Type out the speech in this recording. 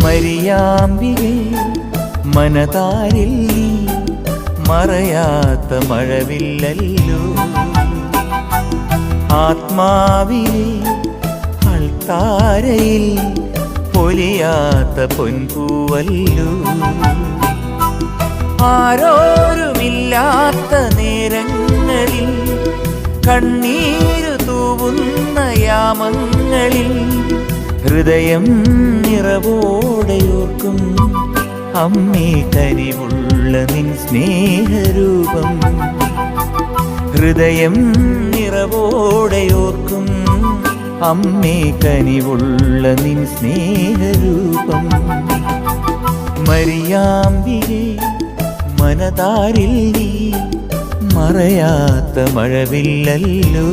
മരിയാമ്പികേ മനതാരിൽ നീ മറയാത്ത മഴവില്ലല്ലോ. ആത്മാവിലെ അൾത്താരയിൽ പൊലിയാത്ത പൊൻപൂവല്ലോ. ആരോരുമില്ലാത്ത നേരങ്ങളിൽ കണ്ണീരു തൂവുന്ന യാമങ്ങളിൽ ഹൃദയം നിറവോടെയോർക്കും അമ്മേ കനിവുള്ള നിൻ സ്നേഹരൂപം. ഹൃദയം നിറവോടെയോർക്കും അമ്മേ കനിവുള്ള നിൻ സ്നേഹരൂപം. മരിയാമ്പികേ മനതാരിൽ നീ മറയാത്ത മഴവില്ലല്ലോ.